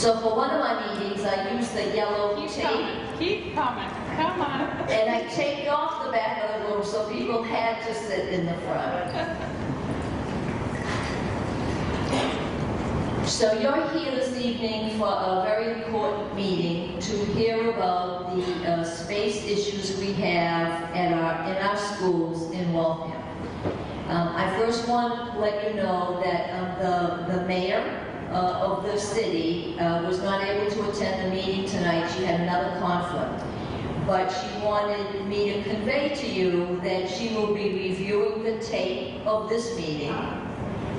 So for one of my meetings, I use the yellow tape. Keep coming. Come on. And I taped off the back of the room so people had to sit in the front. So you're here this evening for a very important meeting to hear about the space issues we have in our schools in Waltham. I first want to let you know that the mayor of the city was not able to attend the meeting tonight. She had another conflict. But she wanted me to convey to you that she will be reviewing the tape of this meeting,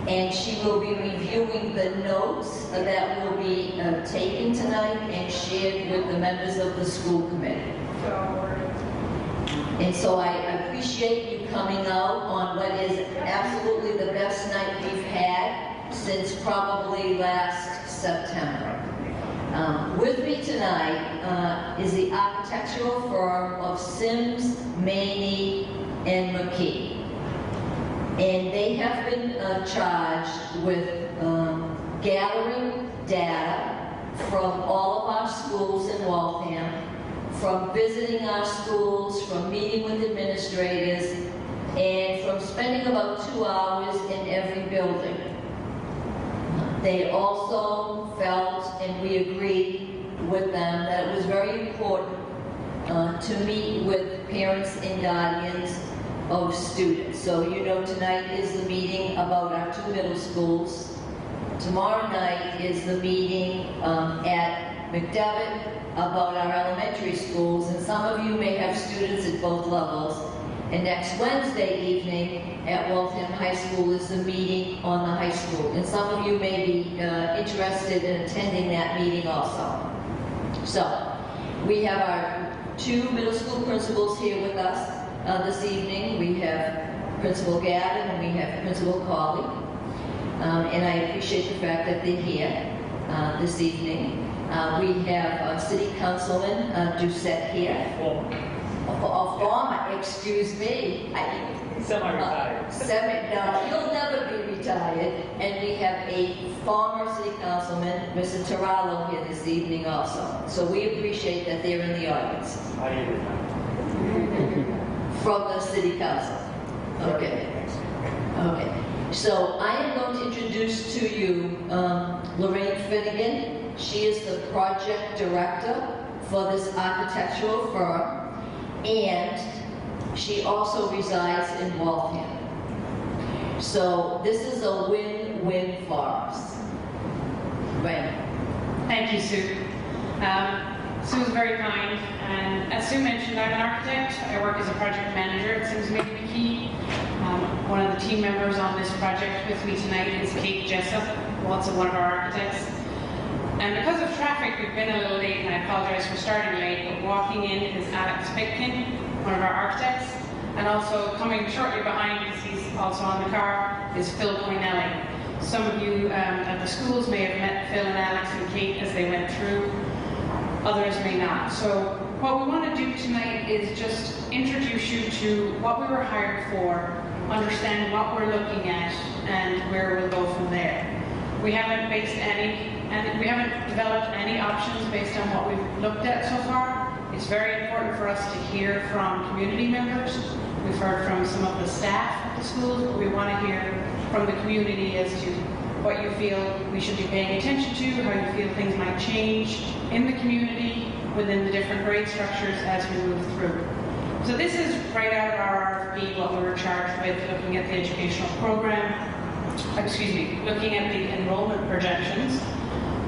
and she will be reviewing the notes that will be taken tonight and shared with the members of the school committee. And so I appreciate you coming out on what is absolutely the best night we've had since probably last September. With me tonight is the architectural firm of Sims, Maney, and McKee. And they have been charged with gathering data from all of our schools in Waltham, from visiting our schools, from meeting with administrators, and from spending about 2 hours in every building. They also felt, and we agreed with them, that it was very important to meet with parents and guardians of students. So you know tonight is the meeting about our 2 middle schools. Tomorrow night is the meeting at McDevitt about our elementary schools, and some of you may have students at both levels. And next Wednesday evening at Waltham High School is the meeting on the high school. And some of you may be interested in attending that meeting also. So, we have our 2 middle school principals here with us this evening. We have Principal Gavin and we have Principal Colley. And I appreciate the fact that they're here this evening. We have City Councilman Doucette here. A former, excuse me. Semi-retired. No, you'll never be retired. And we have a former city councilman, Mr. Tarallo, here this evening also. So we appreciate that they're in the audience. I am. From the city council. Okay. Okay. So I am going to introduce to you Lorraine Finnegan. She is the project director for this architectural firm. And she also resides in Waltham. So this is a win-win for us. Right. Thank you, Sue. Sue's very kind, and as Sue mentioned, I'm an architect. I work as a project manager at Sims McKee. One of the team members on this project with me tonight is Kate Jessup, also one of our architects. And because of traffic, we've been a little late, and I apologize for starting late, but walking in is Alex Pitkin, one of our architects, and also coming shortly behind, because he's also on the car, is Phil Coinelli. Some of you at the schools may have met Phil and Alex and Kate as they went through, others may not. So what we want to do tonight is just introduce you to what we were hired for, understand what we're looking at, and where we'll go from there. We haven't developed any options based on what we've looked at so far. It's very important for us to hear from community members. We've heard from some of the staff at the schools, but we want to hear from the community as to what you feel we should be paying attention to, how you feel things might change in the community within the different grade structures as we move through. So this is right out of our RFP, what we were charged with, looking at the educational program, looking at the enrollment projections.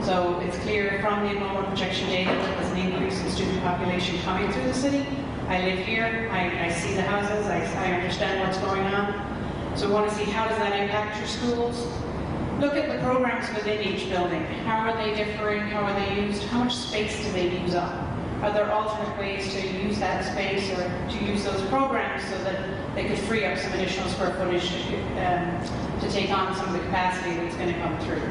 So it's clear from the enrollment projection data that there's an increase in student population coming through the city. I live here, I see the houses, I understand what's going on. So we want to see how does that impact your schools. Look at the programs within each building. How are they differing? How are they used? How much space do they use up? Are there alternate ways to use that space or to use those programs so that they could free up some additional square footage to take on some of the capacity that's going to come through?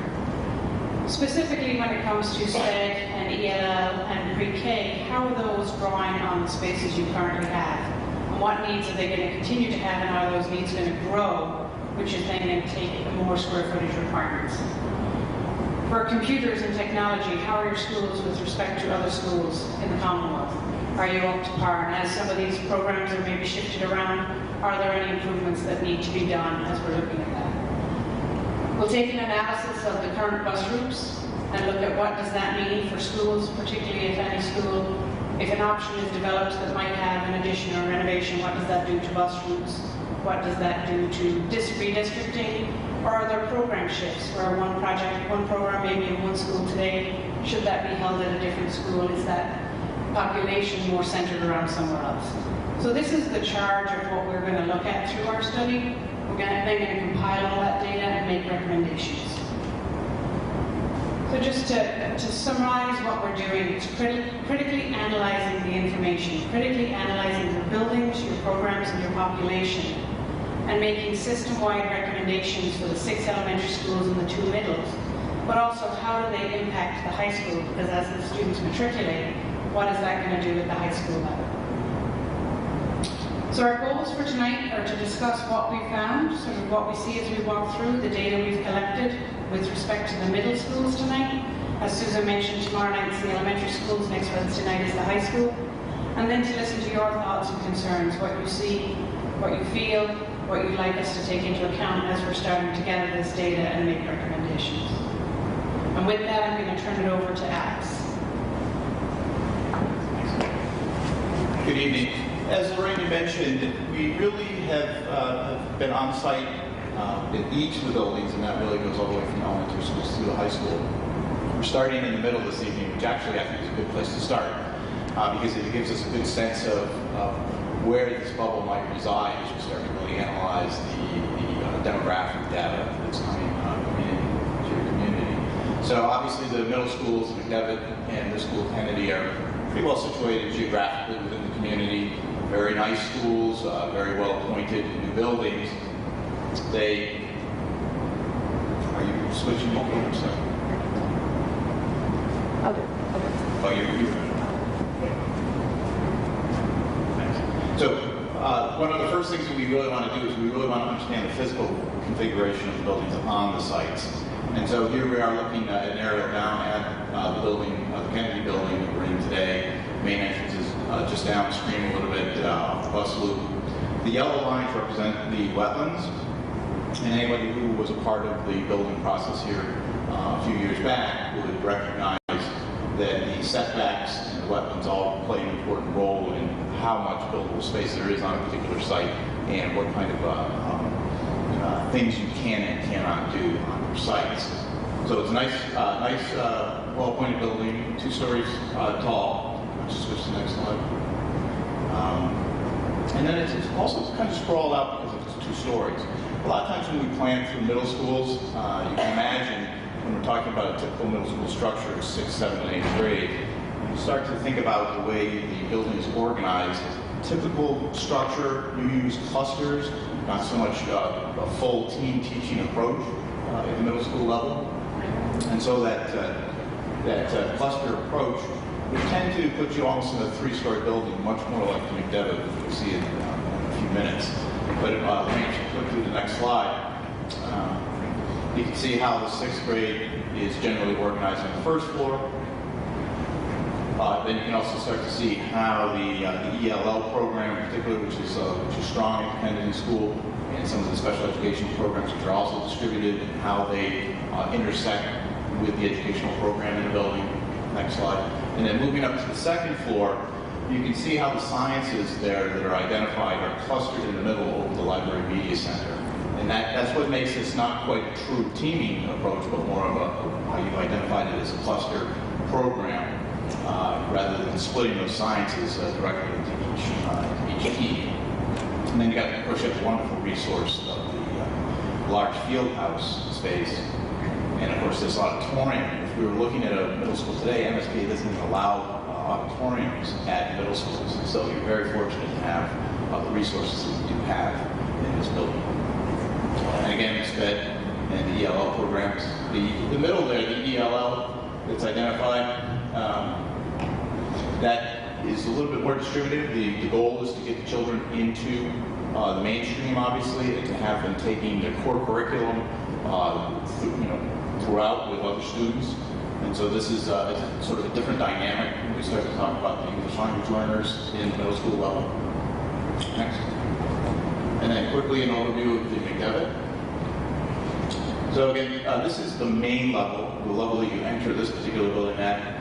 Specifically when it comes to SPED and ELL and pre-K, how are those drawing on the spaces you currently have? And what needs are they going to continue to have, and are those needs going to grow, which is then going to take more square footage requirements? For computers and technology, how are your schools with respect to other schools in the Commonwealth? Are you up to par? And as some of these programs are maybe shifted around, are there any improvements that need to be done as we're looking at that? We'll take an analysis of the current bus routes and look at what does that mean for schools, particularly if any school, if an option is developed that might have an addition or renovation, what does that do to bus routes? What does that do to redistricting? Or are there program shifts where one program may be in one school today, should that be held at a different school? Is that population more centered around somewhere else? So this is the charge of what we're going to look at through our study. We're then going to compile all that data and make recommendations. So just to summarize what we're doing, it's critically analyzing the information, critically analyzing your buildings, your programs, and your population, and making system-wide recommendations for the 6 elementary schools and the 2 middles, but also how do they impact the high school, because as the students matriculate, what is that going to do at the high school level? So our goals for tonight are to discuss what we found, sort of what we see as we walk through, the data we've collected with respect to the middle schools tonight. As Susan mentioned, tomorrow night is the elementary schools, next Wednesday night is the high school. And then to listen to your thoughts and concerns, what you see, what you feel, what you'd like us to take into account as we're starting to gather this data and make recommendations. And with that, I'm going to turn it over to Alex. Good evening. As Lorraine mentioned, we really have been on site in each of the buildings, and that really goes all the way from elementary schools to the high school. We're starting in the middle this evening, which actually I think is a good place to start, because it gives us a good sense of where this bubble might reside as we start to really analyze the demographic data that's coming into your community. So obviously the middle schools, McDevitt and the school of Kennedy, are pretty well situated geographically within the community. Very nice schools, very well appointed new buildings. They are you switching your cameras? Okay. Oh, you're So one of the first things that we really want to do is we really want to understand the physical configuration of the buildings on the sites. And so here we are looking at an aerial down at the building, the Kennedy building that we're in today. Main entrance is just downstream a little bit off the bus loop. The yellow lines represent the wetlands. And anybody who was a part of the building process here a few years back would recognize that the setbacks and the wetlands all play an important role in how much buildable space there is on a particular site and what kind of things you can and cannot do on your sites. So it's a nice, well-appointed building, 2 stories tall. Just switch to the next slide. And then it's also kind of sprawled out because it's 2 stories. A lot of times when we plan for middle schools, you can imagine when we're talking about a typical middle school structure of 6th, 7th, and 8th grade, you start to think about the way the building is organized. Typical structure, you use clusters, not so much a full team teaching approach at the middle school level. And so that cluster approach would tend to put you almost in a 3-story building, much more like the McDevitt, which we'll see in a few minutes. But let me click through the next slide. You can see how the 6th grade is generally organized on the 1st floor. Then you can also start to see how the ELL program in particular, which is strong at Kennedy School, and some of the special education programs which are also distributed, and how they intersect with the educational program in the building. Next slide. And then moving up to the 2nd floor, you can see how the sciences there that are identified are clustered in the middle over the Library Media Center. And that's what makes this not quite a true teaming approach, but more of how you identified it as a cluster program, rather than splitting those sciences directly into each team. And then you got, of course, you have the wonderful resource of the large field house space. And of course, this auditorium. If we were looking at a middle school today, MSBA doesn't even allow auditoriums at middle schools. So you're very fortunate to have the resources that you do have in this building. And again, the SPED and the ELL programs. The middle there, the ELL that's identified, that is a little bit more distributed. The goal is to get the children into the mainstream, obviously, and to have them taking their core curriculum, throughout with other students. And so this is it's sort of a different dynamic when we start to talk about the English language learners in the middle school level. Next. And then quickly an overview of the McDevitt. So again, this is the main level, the level that you enter this particular building at.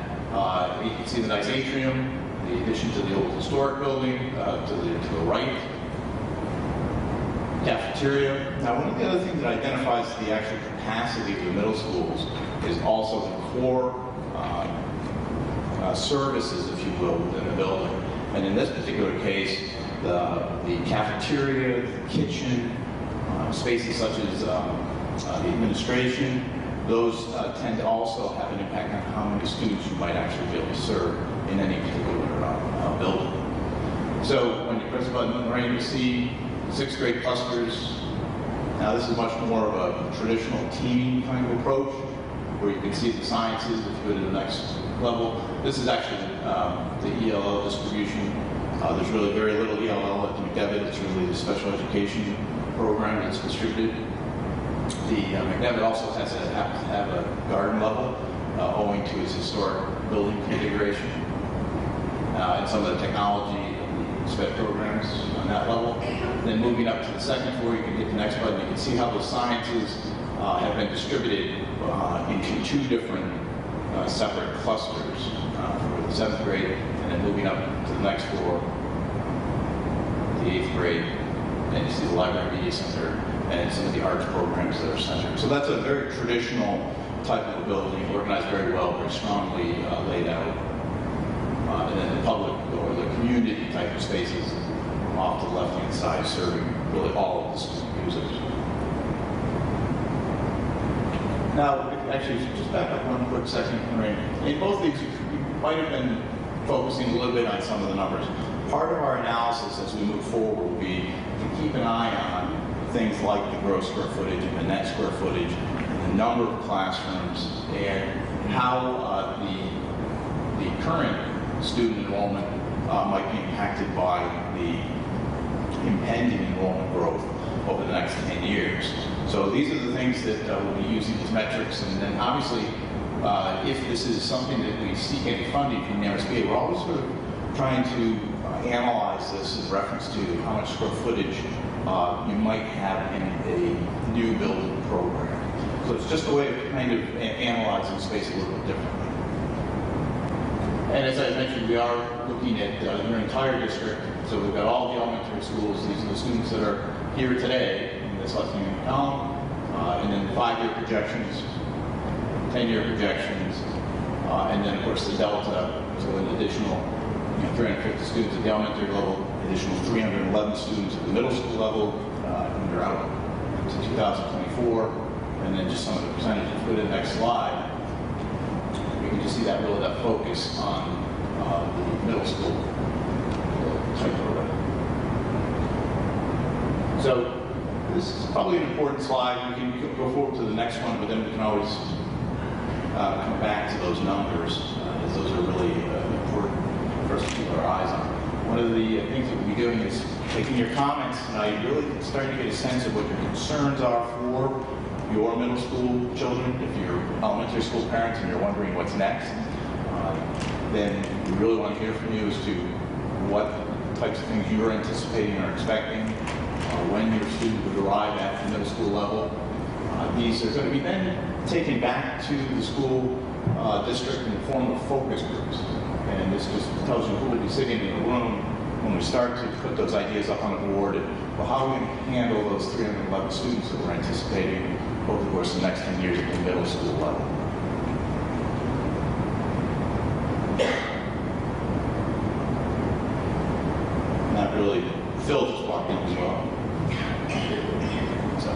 You can see the nice atrium, the addition to the old historic building, to the right. Cafeteria. Now, one of the other things that identifies the actual capacity of the middle schools is also the core services, if you will, within the building. And in this particular case, the cafeteria, the kitchen, spaces such as the administration, those tend to also have an impact on how many students you might actually be able to serve in any particular building. So when you press the button, right, you see 6th grade clusters. Now this is much more of a traditional teaming kind of approach, where you can see the sciences. If you go to the next level, this is actually the ELL distribution. There's really very little ELL at the McDevitt. It's really the special education program that's distributed. The McDevitt also has to have a garden level, owing to its historic building configuration, and some of the technology and the SPED programs on that level. Then moving up to the second floor, you can hit the next button. You can see how the sciences have been distributed into 2 different separate clusters for the 7th grade, and then moving up to the next floor, the 8th grade, and you see the library media center and some of the arts programs that are centered. So that's a very traditional type of a building, organized very well, very strongly laid out. And then the public or the community type of spaces off to the left-hand side, serving really all of the student users. Now, actually, just back up one quick second. In both these, we might have been focusing a little bit on some of the numbers. Part of our analysis as we move forward will be to keep an eye on things like the gross square footage and the net square footage, and the number of classrooms, and how the current student enrollment might be impacted by the impending enrollment growth over the next 10 years. So these are the things that we'll be using as metrics, and then obviously if this is something that we seek any funding from the MSBA, we're always sort of trying to analyze this in reference to how much square footage you might have in a new building program. So it's just a way of kind of analyzing space a little bit differently. And as I mentioned, we are looking at your entire district. So we've got all the elementary schools. These are the students that are here today in this left-hand column. And then 5-year projections, 10-year projections, and then of course the delta, so an additional 350 students at the elementary level, additional 311 students at the middle school level, and they're out to 2024, and then just some of the percentages. Go to the next slide. You can just see that really that focus on the middle school type program. So this is probably an important slide. We can go forward to the next one, but then we can always come back to those numbers, as those are really important for us to keep our eyes on. One of the things that we'll be doing is taking your comments tonight, really starting to get a sense of what your concerns are for your middle school children. If you're elementary school parents and you're wondering what's next, then we really want to hear from you as to what types of things you're anticipating or expecting, when your student would arrive at the middle school level. These are going to be then taken back to the school district in the form of focus groups. And this just tells you who will be sitting in the room when we start to put those ideas up on the board. And, well, how are we going to handle those 311 students that we're anticipating over the course of the next 10 years at the middle school level? And that really, Phil just walked in as well. So,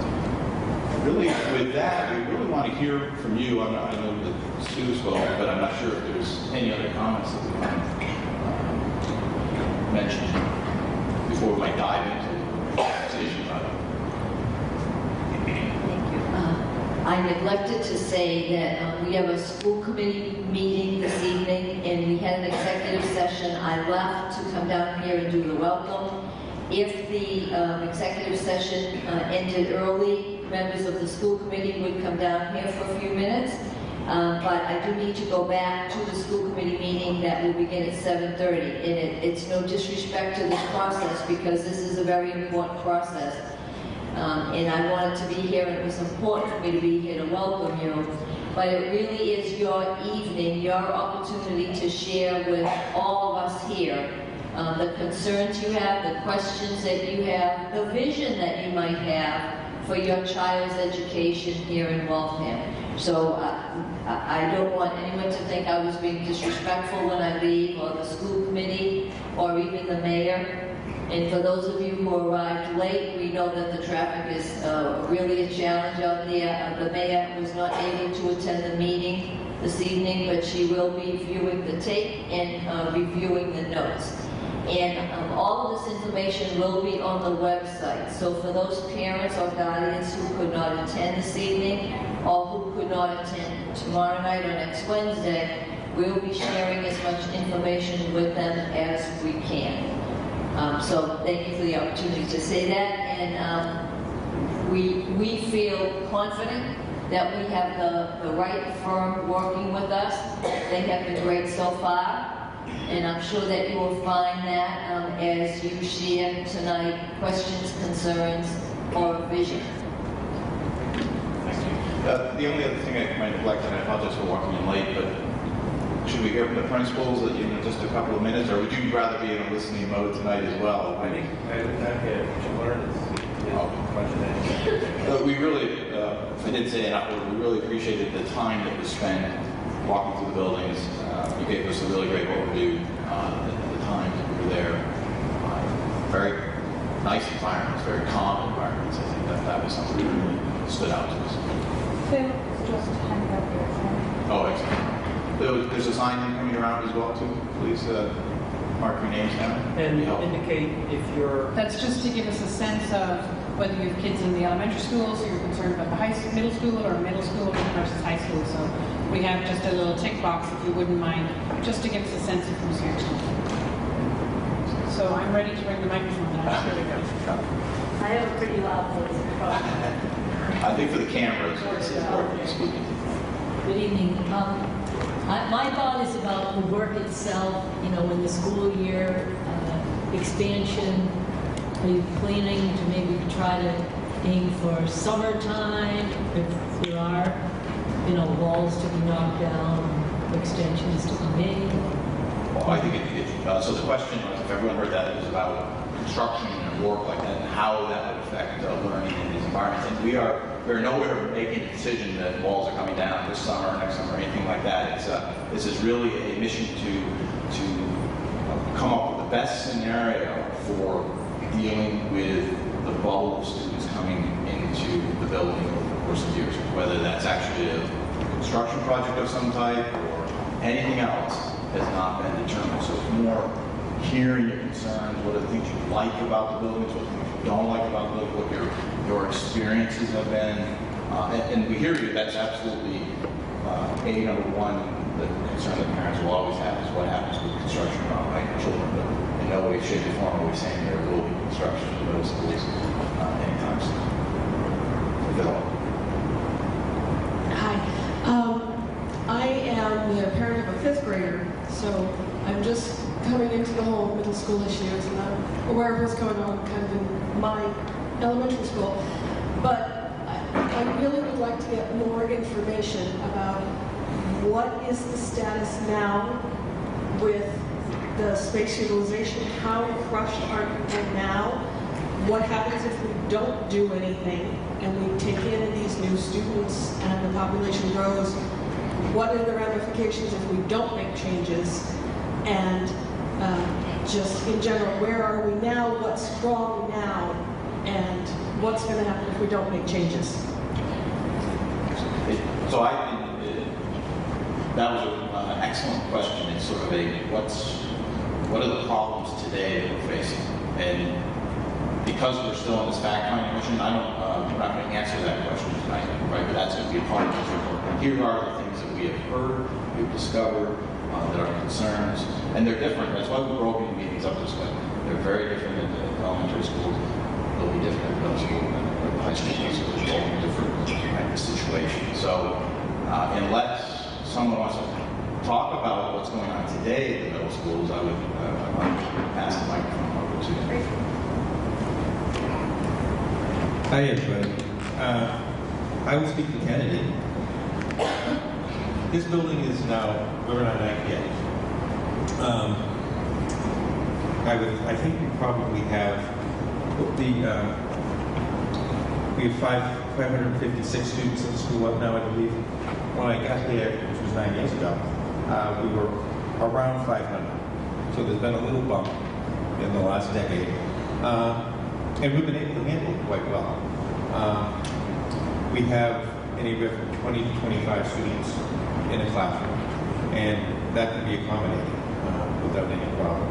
really, with that, we really want to hear from you. I know that Sue as well, but I'm not sure if there's any other comments that we want to mention before we might dive into the conversation about it. Thank you. I neglected to say that we have a school committee meeting this evening, and we had an executive session. I left to come down here and do the welcome, If the executive session ended early, members of the school committee would come down here for a few minutes. But I do need to go back to the school committee meeting that will begin at 7:30. And it's no disrespect to this process because this is a very important process. And I wanted to be here, and it was important for me to be here to welcome you. But it really is your evening, your opportunity to share with all of us here the concerns you have, the questions that you have, the vision that you might have for your child's education here in Waltham. So I don't want anyone to think I was being disrespectful when I leave, or the school committee, or even the mayor. And for those of you who arrived late, we know that the traffic is really a challenge out there. The mayor was not able to attend the meeting this evening, but she will be viewing the tape and reviewing the notes. And all of this information will be on the website. So for those parents or guardians who could not attend this evening, or who could not attend tomorrow night or next Wednesday, we'll be sharing as much information with them as we can. So thank you for the opportunity to say that. And we feel confident that we have the right firm working with us. They have been great so far. And I'm sure that you will find that as you share tonight questions, concerns, or vision. Thank you. The only other thing I might neglect, and I apologize for walking in late, but should we hear from the principals in just a couple of minutes, or would you rather be in a listening mode tonight as well? I think I'm here to learn this. We really, I did say enough, we really appreciated the time that was spent walking through the buildings. You gave us a really great overview at the time that we were there. Very nice environments, very calm environments. I think that was something that really stood out to us. Phil, just hang up there. Oh, excellent. There's a sign coming around as well, too. Please mark your names down. And indicate if you're... That's just to give us a sense of whether you have kids in the elementary school, so you're concerned about the middle school, or middle school versus high school. So we have just a little tick box, if you wouldn't mind, just to give us a sense of who's here. So I'm ready to bring the microphone down. Here we go. I have a pretty loud voice. I think for the cameras, it's important to speak. Good evening. My thought is about the work itself, you know, in the school year, expansion. Are you planning to maybe try to aim for summertime? If there are, you know, walls to be knocked down, extensions to be made? Well, I think so the question was, if everyone heard that, it was about construction and work like that, and how that would affect learning in these environments. And we're nowhere making a decision that walls are coming down this summer, next summer, anything like that. This is really a mission to come up with the best scenario for dealing with the bubble of students coming into the building over the course of years, whether that's actually a construction project of some type or anything else has not been determined. So it's more hearing your concerns, what are the things you like about the buildings, what the things you don't like about the building, what your experiences have been. And we hear you, that's absolutely number one, the concern that parents will always have is what happens with construction around my children. But in no way, shape, or form are we saying there will be construction in those schools anytime soon. If at all. Hi. I am the parent of a fifth grader, so I'm just coming into the whole middle school issues, and I'm aware of what's going on kind of in my elementary school. But I really would like to get more information about what is the status now with the space utilization, how crushed are people now, what happens if we don't do anything and we take in these new students and the population grows, what are the ramifications if we don't make changes, and just in general, where are we now, what's wrong now, and what's going to happen if we don't make changes? So that was an excellent question. It's sort of what are the problems today that we're facing? And because we're still in this fact-finding mission, we're not going to answer that question tonight, right? But that's going to be a part of this report. And here are the things that we have heard, we've discovered, that are concerns, and they're different. That's why we're broken meetings up this way. They're very different elementary schools, it'll be different at middle school than at the high school. So there's a whole different kind of situation. So unless someone wants to talk about what's going on today at the middle schools, I would pass the microphone over to you. Hi, everybody. I will speak to Kennedy. This building is now, we're not at yet. I think we probably have we have 556 students in the school up now, I believe. When I got here, which was 9 years ago, we were around 500. So there's been a little bump in the last decade. And we've been able to handle it quite well. We have anywhere from 20 to 25 students in a classroom, and that can be accommodated without any problem.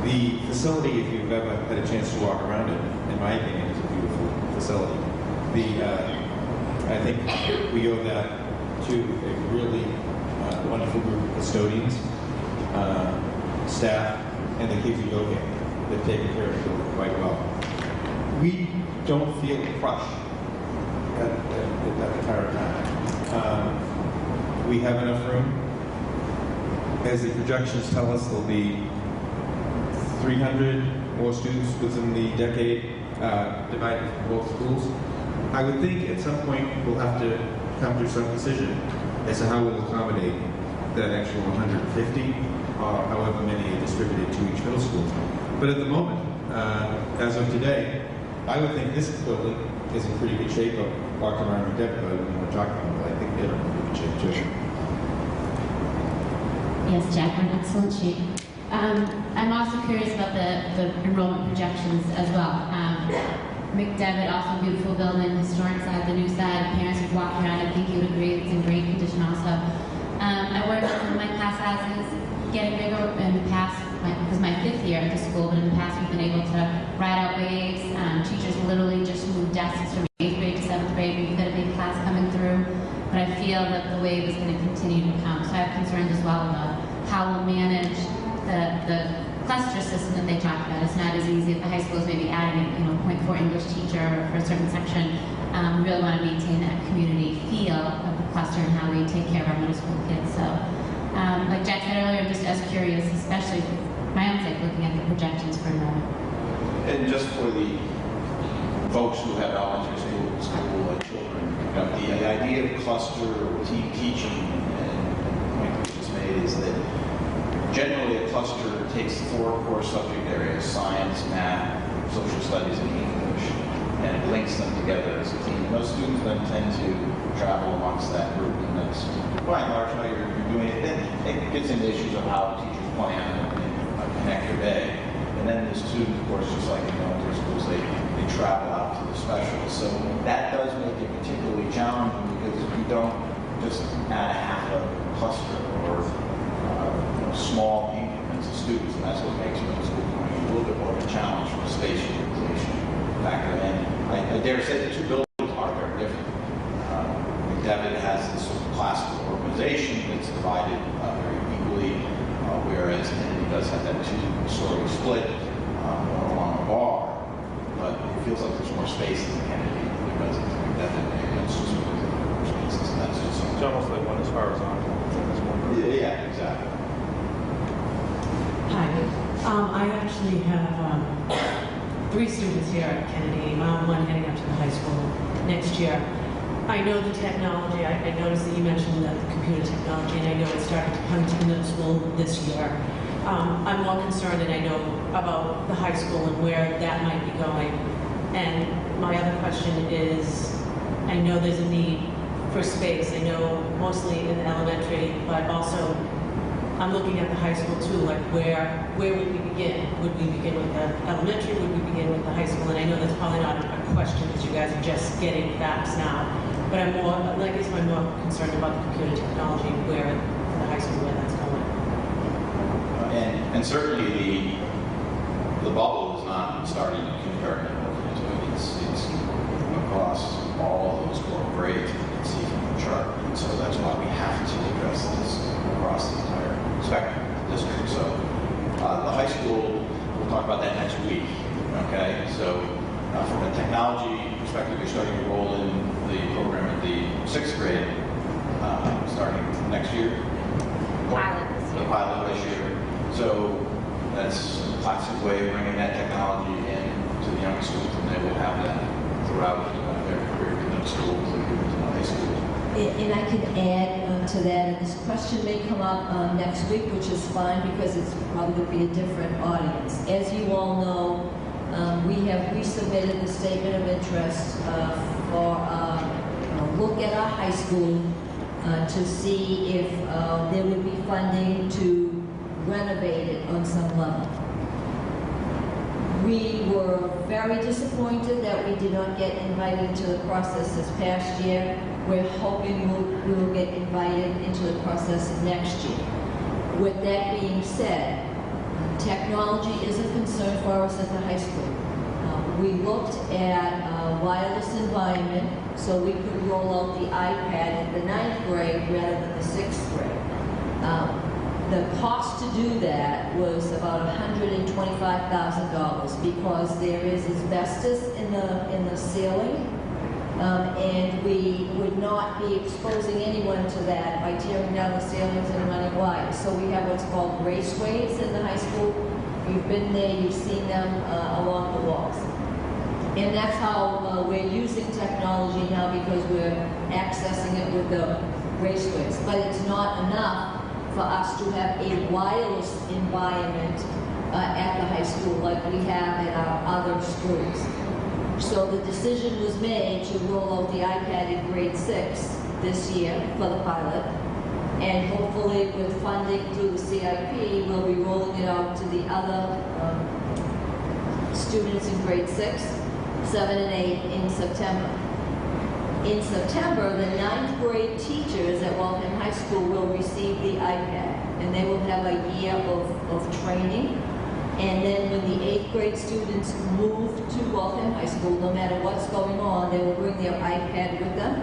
The facility, if you've ever had a chance to walk around it, in my opinion, is a beautiful facility. I think we owe that to a really wonderful group of custodians, staff, and the kids who go here. They've taken care of the building quite well. We don't feel crushed at the current time. We have enough room. As the projections tell us, there'll be 300 more students within the decade, divided into both schools. I would think at some point we'll have to come to some decision as to how we'll accommodate that extra 150, or however many are distributed to each middle school. But at the moment, as of today, I would think this building is in pretty good shape. I've walked around with Deb, but I didn't want to talk about it, but I think they're in pretty good shape too. Yes, Jack, we're in excellent shape. I'm also curious about the enrollment projections as well. McDevitt, also a beautiful building, historic side, the new side. Parents would walk around. I think you would agree it's in great condition also. I work with my class sizes getting bigger in the past, this is my 5th year at the school, but in the past we've been able to ride out waves. Teachers will literally just move desks from 8th grade to 7th grade. We've got a big class coming through, but I feel that the wave is going to continue to come. So I have concerns as well about how we'll manage the cluster system that they talked about. It's not as easy at the high schools, maybe adding a 0.4 English teacher for a certain section. We really want to maintain that community feel of the cluster and how we take care of our middle school kids. So, like Jack said earlier, I'm just as curious, especially for my own sake, looking at the projections for enrollment. And just for the folks who have elementary school children, the idea of cluster or team teaching, and the point that was just made is that generally a cluster takes 4 core subject areas: science, math, social studies, and English, and it links them together as a team. And those students then tend to travel amongst that group, and that's by and large how you're doing it. Then it gets into issues of how teachers plan and connect your day. And then the students, of course, just like in elementary schools, they travel out to the specials. So that does make it particularly challenging, because if you don't just add a half a cluster or small increments of students, and that's what makes middle school going a little bit more of a challenge from a space utilization factor. And I dare say the 2 buildings are very different. McDevitt has this sort of classical organization that's divided very equally, whereas Kennedy does have that 2-story split along a bar. But it feels like there's more space in Kennedy because of McDevitt. It's just more spaces, and that's just It's almost like one is horizontal. yeah, exactly. Hi. I actually have 3 students here at Kennedy, one heading up to the high school next year. I know the technology. I noticed that you mentioned the computer technology, and I know it started to come to the middle school this year. I'm more concerned, and I know about the high school and where that might be going. And my other question is, I know there's a need for space. I know mostly in elementary, but also I'm looking at the high school too, like where would we begin? Would we begin with the elementary? Would we begin with the high school? And I know that's probably not a question because you guys are just getting facts now. But I'm more concerned about the computer technology, where the high school, where that's going. And certainly the bubble is not starting in kindergarten. So it's across all of those 4 grades, you can see from the chart. And so that's why we have to address this across the entire spectrum of the district. So the high school, we'll talk about that next week. technology perspective, we're starting to roll in the program at the 6th grade, starting next year. Pilot this The year. pilot this year. So that's a classic way of bringing that technology in to the young schools, and they will have that throughout their career in middle school, including into high school. And I can add to that, and this question may come up next week, which is fine because it's probably going to be a different audience. As you all know, we have resubmitted the statement of interest for a look at our high school to see if there would be funding to renovate it on some level. We were very disappointed that we did not get invited to the process this past year. We're hoping we will get invited into the process next year. With that being said, technology is a concern for us at the high school. We looked at a wireless environment so we could roll out the iPad in the 9th grade rather than the 6th grade. The cost to do that was about $125,000 because there is asbestos in the ceiling, and we would not be exposing anyone to that by tearing down the ceilings and running wires. So we have what's called raceways in the high school. You've been there, you've seen them along the walls. And that's how we're using technology now because we're accessing it with the raceways. But it's not enough for us to have a wireless environment at the high school like we have at our other schools. So the decision was made to roll out the iPad in grade 6 this year for the pilot. And hopefully with funding through the CIP, we'll be rolling it out to the other students in grade 6, 7, and 8 in September. In September, the 9th grade teachers at Waltham High School will receive the iPad, and they will have a year of training. And then when the 8th grade students move to Waltham High School, no matter what's going on, they will bring their iPad with them.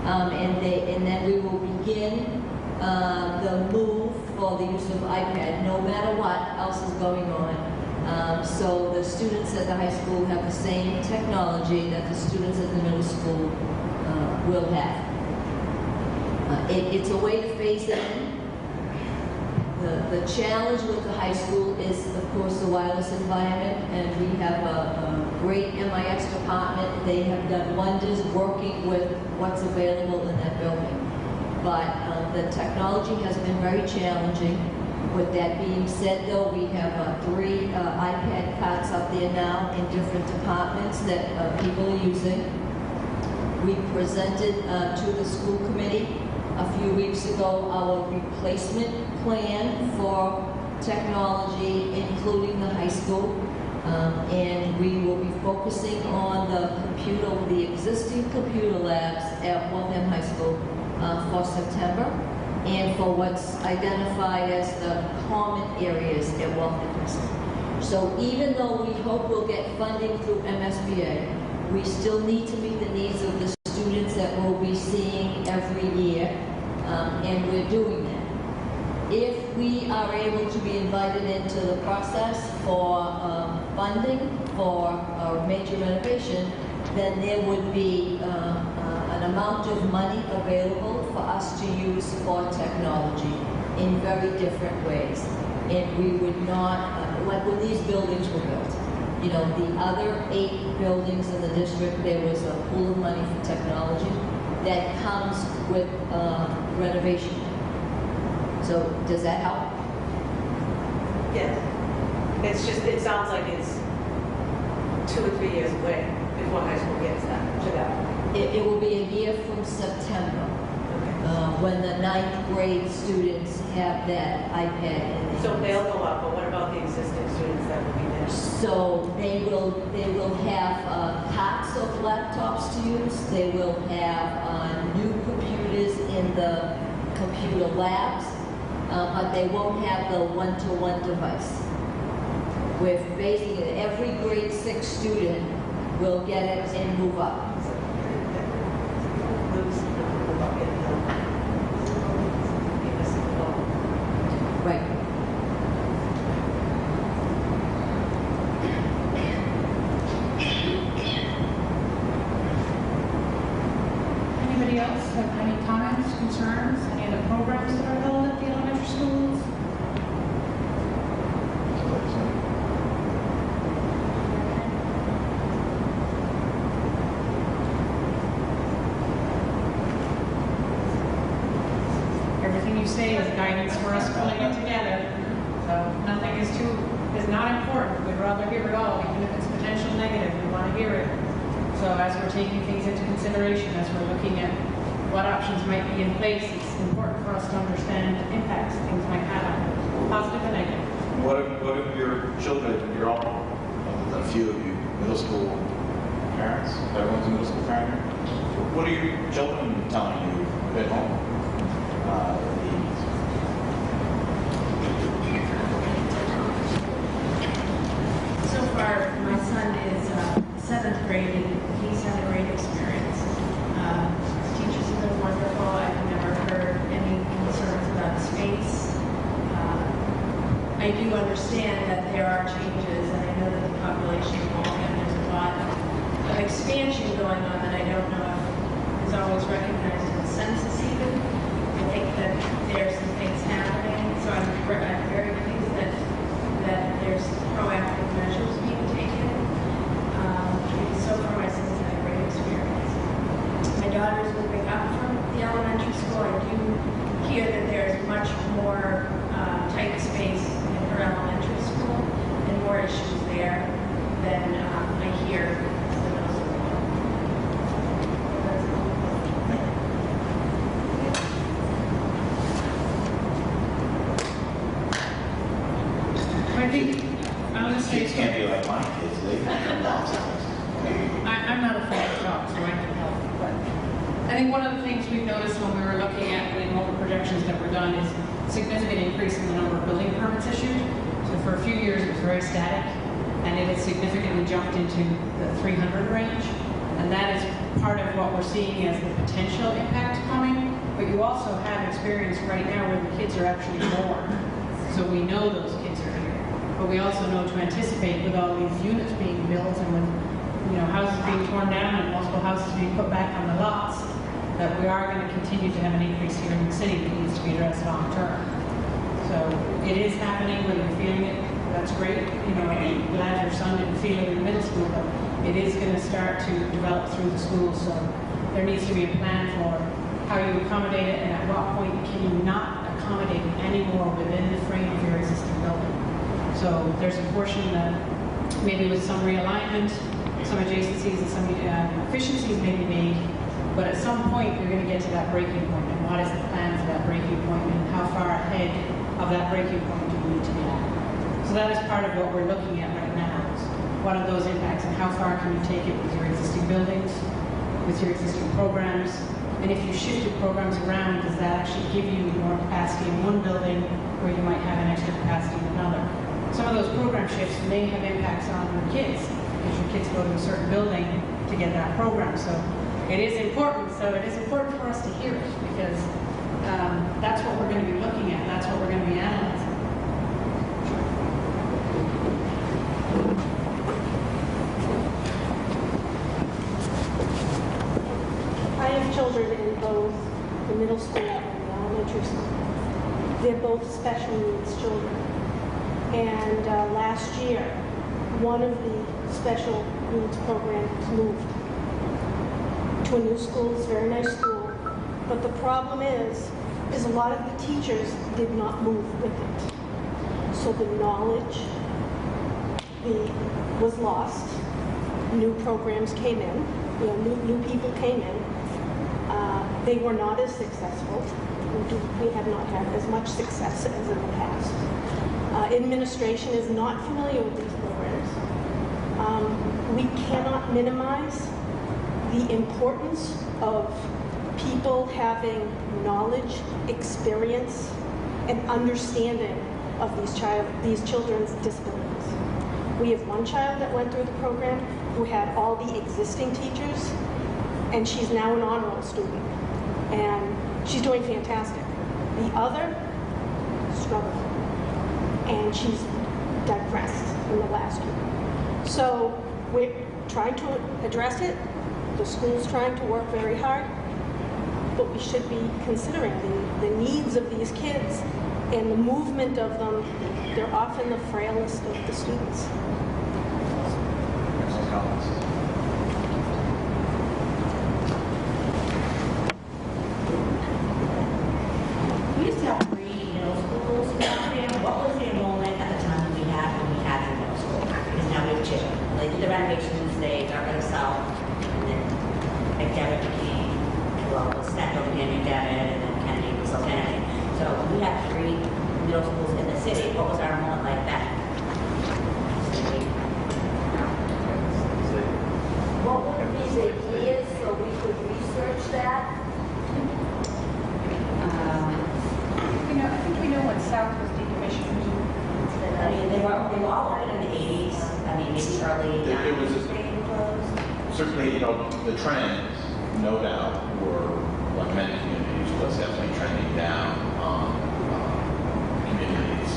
And then we will begin the move for the use of iPad, no matter what else is going on. So the students at the high school have the same technology that the students at the middle school will have. It's a way to phase it in. The challenge with the high school is, of course, the wireless environment, and we have a great MIS department. They have done wonders working with what's available in that building. But the technology has been very challenging. With that being said, though, we have 3 iPad carts up there now in different departments that people are using. We presented to the school committee a few weeks ago our replacement plan for technology, including the high school. And we will be focusing on the existing computer labs at Waltham High School for September, and for what's identified as the common areas at Waltham High School. So even though we hope we'll get funding through MSBA, we still need to meet the needs of the students that we'll be seeing every year, and we're doing that. If we are able to be invited into the process for funding for a major renovation, then there would be an amount of money available for us to use for technology in very different ways. And we would not, like when these buildings were built, you know, the other 8 buildings in the district, there was a pool of money for technology that comes with renovation. So does that help? Yes. It's just, it sounds like it's 2 or 3 years away before high school gets to that. It will be a year from September, when the 9th grade students have that iPad in their So hands. they'll go up, but what about the existing students that will be there? So they will have packs of laptops to use. They will have new computers in the computer labs, but they won't have the one-to-one device. We're phasing it. Every grade 6 student will get it and move up. Right. have any comments, concerns, any of the programs that are held at the elementary schools? Everything you say is guidance for us pulling it together. So nothing is not important. We'd rather hear it all, even if it's potential negative. We want to hear it. So as we're taking things into consideration, as we're looking at what options might be in place, it's important for us to understand the impacts things might have on it, positive and negative. What if your children, you're all, a few of you, middle school parents, everyone's a middle school parent here? What are your children telling you at home? So far, my son is 7th grade and he's had a great experience. Teachers have been wonderful. I've never heard any concerns about space. I do understand that there are changes, and I know that the population of Waltham, there's a lot of expansion going on that I don't know if is always recognized in the census even. I think that there's some things happening, so I'm very pleased that there's proactive measures being taken. So far, my son's had a great experience. My daughter's moving up from the elementary school. I do hear that there's much more tight space in her elementary school and more issues there than I hear in the middle school. I think, I'm going to say, Kids can't be like my kids, they have lots of things. I'm not afraid to talk, so I can help. But I think one of the things we've noticed when we were looking at the enrollment projections that were done is significant increase in the number of building permits issued. So for a few years it was very static, and it has significantly jumped into the 300 range. And that is part of what we're seeing as the potential impact coming. But you also have experience right now where the kids are actually more. So we know those kids are here. But we also know to anticipate with all these units being built and with houses being torn down and multiple houses being put back on the lots, that we are going to continue to have an increase here in the city that needs to be addressed long term. So it is happening, whether you're feeling it, that's great. I'm glad your son didn't feel it in middle school, but it is going to start to develop through the schools. So there needs to be a plan for how you accommodate it and at what point can you not accommodate it anymore within the frame of your existing building. So there's a portion that maybe with some realignment, some adjacencies and some efficiencies may be made, but at some point you're going to get to that breaking point, and what is the plan for that breaking point, and how far ahead of that breaking point do we need to be at? So that is part of what we're looking at right now. What are those impacts, and how far can you take it with your existing buildings, with your existing programs, and if you shifted programs around, does that actually give you more capacity in one building where you might have an extra capacity in another? Some of those program shifts may have impacts on your kids, because your kids go to a certain building to get that program. So it is important. So it is important for us to hear it, because that's what we're going to be looking at. That's what we're going to be analyzing. I have children in both the middle school and the elementary school. They're both special needs children. And last year, one of the special needs programs moved to a new school. It's a very nice school. But the problem is a lot of the teachers did not move with it. So the knowledge was lost. New programs came in. New people came in. They were not as successful. We have not had as much success as in the past. Administration is not familiar with these programs. We cannot minimize the importance of people having knowledge, experience, and understanding of these children's disabilities. We have one child that went through the program who had all the existing teachers, and she's now an honor roll student, and she's doing fantastic. The other struggled, and she's digressed in the last year. So we're trying to address it. The school's trying to work very hard. but we should be considering the needs of these kids and the movement of them. They're often the frailest of the students. Excellent comments. We used to have 3 middle schools in Waltham. What was the enrollment at the time that we had when we had the middle school? Because now we have 2. They did the renovations, they got rid of South, and then McDevitt became, well, was snapped over here, McDevitt, and then Kennedy was still Kennedy. So we had 3 middle schools in the city. What was our enrollment like then? What would be the years so we could research that? I think we know when South was decommissioned. I mean, they were all open in the 80s. I mean, maybe early It was 90s they were closed. certainly, the trends, no doubt, were, like many communities, was definitely trending down on communities,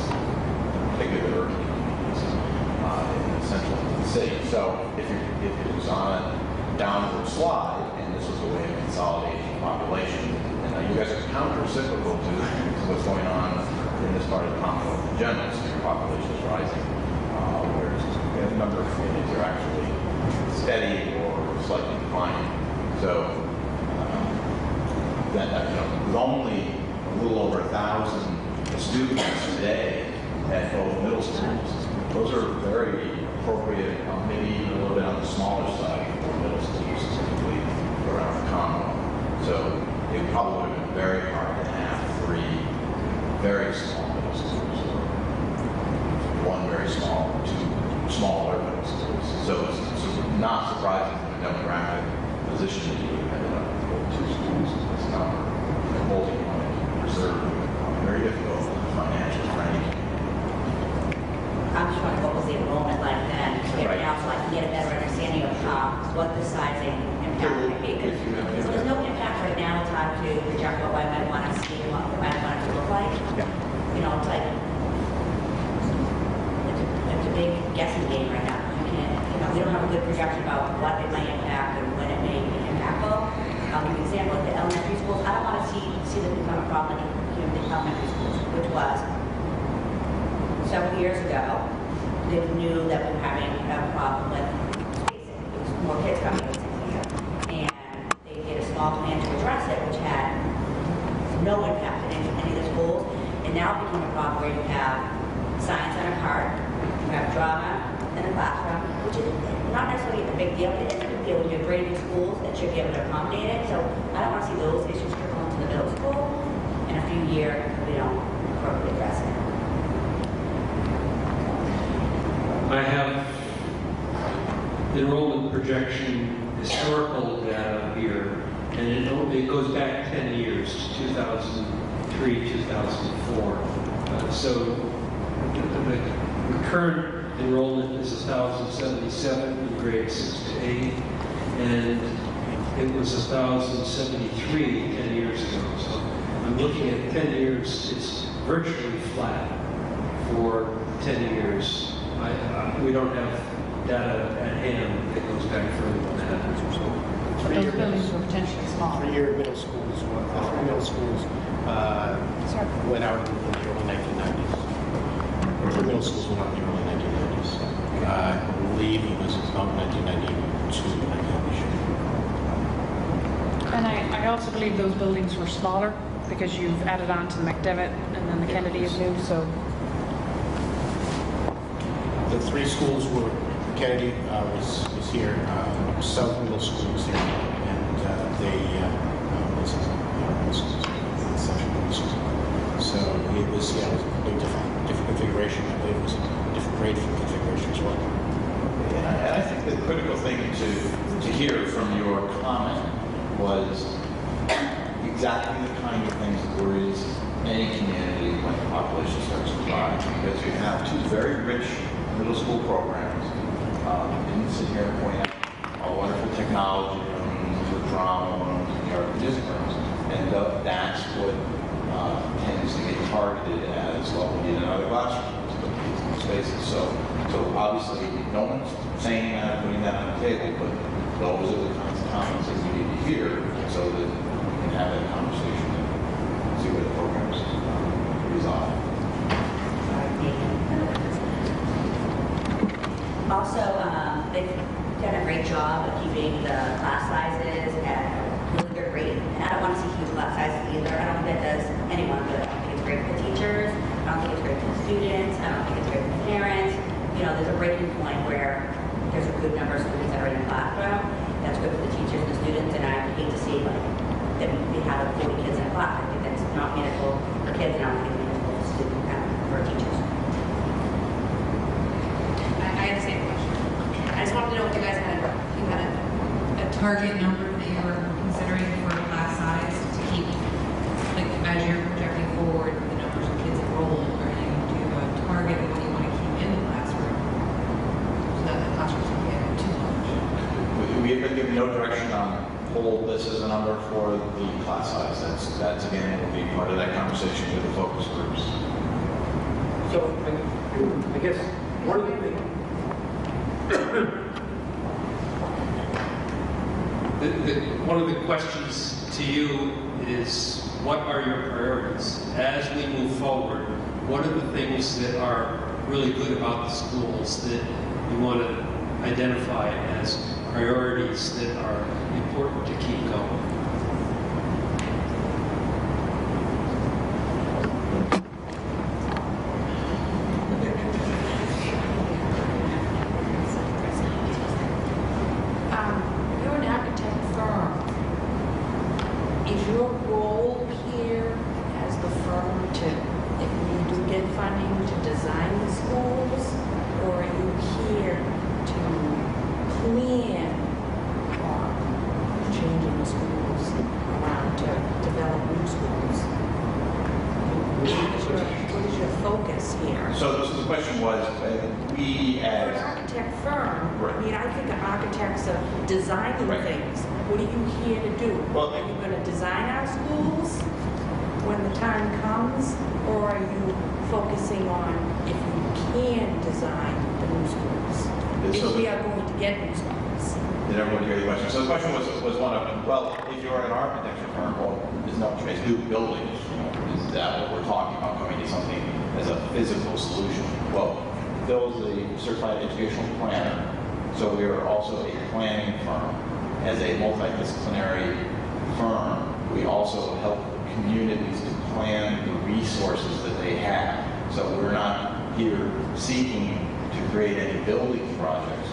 particularly urban communities, in the central of the city. So if it was on a downward slide, and this was a way of consolidating population, and you guys are counter-cyclical to what's going on in this part of the Commonwealth in general, so your population is rising, whereas a number of communities are actually steady or slightly declining. So with only a little over 1,000 students today at both middle schools, those are very appropriate, maybe a little bit on the smaller side for middle schools, typically around the Commonwealth. So it probably would have been very hard to have 3 very small middle schools, or 1 very small, 2 smaller middle schools. So it's not surprising from a demographic position that you would have ended up with 2 schools in this number. The holding on it, preserved, very difficult financially for any community. I'm just wondering what was the enrollment like then, to get Right. now so I can get a better understanding of what the sizing impact might be. Because there's no impact right now. It's hard to project what I might want to see and what I might want it to look like. Yeah. You know, it's like, it's a big guessing game right now. You can't, we don't have a good projection about what it might impact and when it may be impactful. I'll give you an example, at the elementary schools, I don't want to see them become a problem in the elementary schools, which was several years ago, they knew that we were having a problem with spacing. There was more kids coming into the year. And they did a small plan to address it, which had no impact on any of the schools. And now it became a problem where you have science on a cart, you have drama in the classroom, which is not necessarily a big deal, but it is a big deal when you're grading schools that should be able to accommodate it. So I don't want to see those issues trickle into the middle school in a few years if we don't appropriately address it. I have enrollment projection historical data here, and it goes back 10 years, 2003, 2004. So the current enrollment is 1,077 in grades 6 to 8, and it was 1,073 10 years ago. So I'm looking at 10 years, it's virtually flat for 10 years. We don't have data at hand that goes back further than that. But those buildings were potentially small. 3-year middle schools, 3 middle schools went out in the early 1990s. 3 middle schools went out in the early 1990s. I believe it was about 1992 when I got the show. And I also believe those buildings were smaller because you've added on to the McDevitt and then the Kennedy is new, so. The 3 schools were, Kennedy was here, South Middle School was here, and this is Central Middle School. So it was, it was a big different configuration. I believe it was a different grade configuration as well. And I think the critical thing to hear from your comment was exactly the kind of things that worries any community when the population starts to rise. Because you have 2 very rich middle school programs. Didn't sit here and point out all wonderful technology rooms, the drama rooms, the art and music rooms, and that's what tends to get targeted as well. We need another classroom to put these in spaces. So obviously, no one's saying that, putting that on the table, but those are the kinds of comments that we need to hear, so that we can and have that conversation and see what the programs resolve. Also, they've done a great job of keeping the class sizes at a really good rate. And I don't want to see huge class sizes either. I don't think that does anyone good. I don't think it's great for the teachers. I don't think it's great for the students. I don't think it's great for the parents. You know, there's a breaking point where there's a good number of students that are in the classroom. That's good for the teachers and the students, and I hate to see like that we have 40 kids in a class. I think that's not meaningful for kids, and I don't think it's meaningful for students and for teachers. I had the same question. I just wanted to know if you guys had a target number that you were considering for class size to keep, like as you're projecting forward the numbers of kids enrolled, or do you have a target of what you want to keep in the classroom so that the classrooms don't get too large? We have been given no direction on hold this as a number for the class size. That's again will be part of that conversation with the focus groups. So I guess one of the things, one of the questions to you is, what are your priorities? As we move forward, what are the things that are really good about the schools that you want to identify as priorities that are important to keep going? You're an architect firm. Is your goal here as the firm to, if you do get funding, to design the schools? Or are you here to plan on changing the schools around to develop new schools? What is your focus here? So the question was, we You're an as architect firm. Right. I mean, I think of architects of designing Right. things. What are you here to do? Well- Are you going to design our schools when the time comes? Or are you focusing on if you can design the new schools? So If we are going to get new schools. did everyone hear the question? So the question was one of, well, if you're an architecture firm, well, there's no choice, new buildings, you know, is that what we're talking about, coming to something as a physical solution? Well, Phil's a certified educational planner, so we are also a planning firm. As a multidisciplinary firm, we also help communities to plan the resources that they have. So we're not here seeking to create any building projects.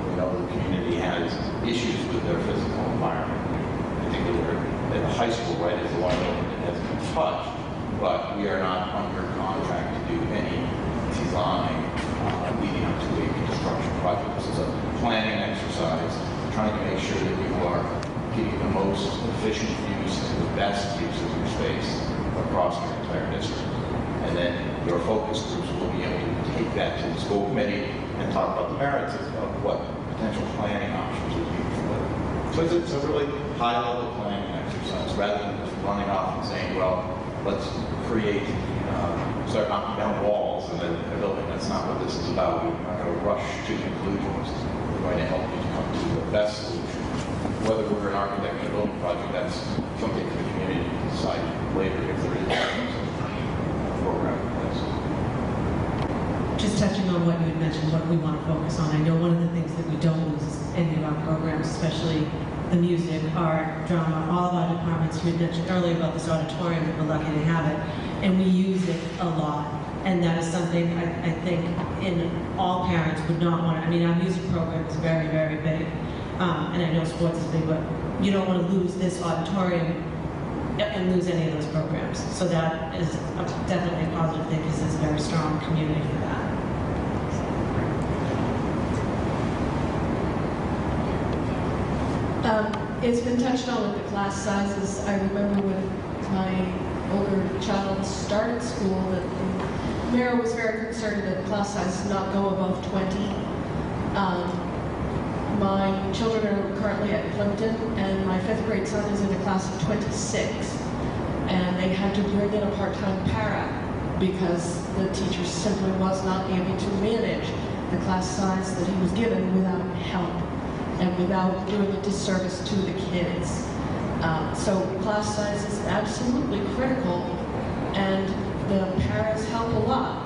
We know the community has issues with their physical environment. Particularly at the high school, right, is the one that has been touched, but we are not under contract to do any design leading up to a construction project. This is a planning exercise, trying to make sure that you are getting the most efficient use and the best use of your space across your entire district. And then your focus groups will be able to take that to the school committee and talk about the merits of what potential planning options would be for them. So it's a really high-level planning exercise, rather than just running off and saying, well, let's create, start knocking down walls in a building. That's not what this is about. We're not going to rush to conclusions. We're going to help you to come to the best solution. Whether we're an architect or a building project, that's something for the community to decide later if there is a program in place. Just touching on what you had mentioned, what we want to focus on. I know one of the things that we don't lose is any of our programs, especially the music, art, drama, all of our departments. You had mentioned earlier about this auditorium, that we're lucky to have it, and we use it a lot. And that is something I think all parents would not want. I mean, our music program is very, very big, and I know sports is big, but you don't want to lose this auditorium and lose any of those programs. So that is definitely a positive thing, because there's a very strong community for that. It's been touched on with the class sizes. I remember when my older child started school that the mayor was very concerned that class sizes not go above 20. My children are currently at Plimpton, and my 5th grade son is in a class of 26. And they had to bring in a part-time para because the teacher simply was not able to manage the class size that he was given without help and without doing a disservice to the kids. So class size is absolutely critical, and the paras help a lot.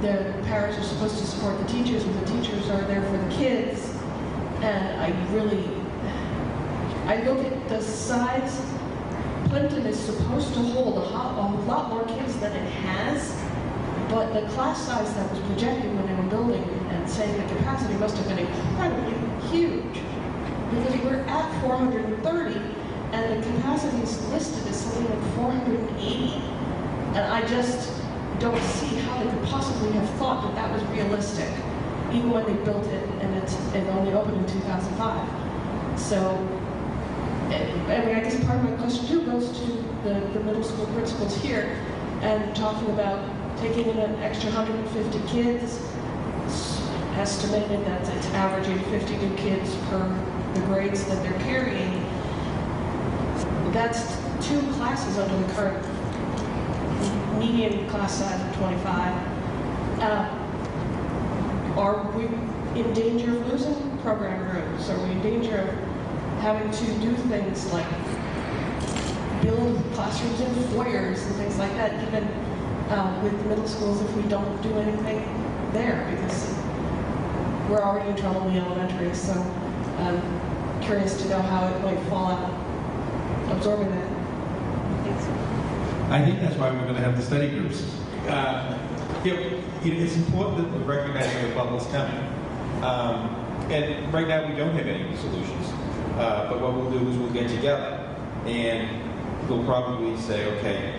The paras are supposed to support the teachers, and the teachers are there for the kids. And I look at the size. Plimpton is supposed to hold a lot more kids than it has, but the class size that was projected when they were building and saying the capacity must have been incredibly huge, because we're at 430, and the capacity is listed as something like 480. And I just don't see how they could possibly have thought that that was realistic, even when they built it and it only opened in 2005. So, I mean, I guess part of my question too goes to the middle school principals here, and talking about taking in an extra 150 kids, estimated that it's averaging 50 new kids per the grades that they're carrying. That's 2 classes under the current median class size of 25. Are we in danger of losing program rooms? Are we in danger of having to do things like build classrooms in foyers and things like that, even with middle schools, if we don't do anything there, because we're already in trouble in the elementary? So I'm curious to know how it might fall out, absorbing that. Thanks. I think that's why we're going to have the study groups. It's important that we're recognizing the bubble's coming. And right now we don't have any solutions. But what we'll do is we'll get together and we'll probably say, okay,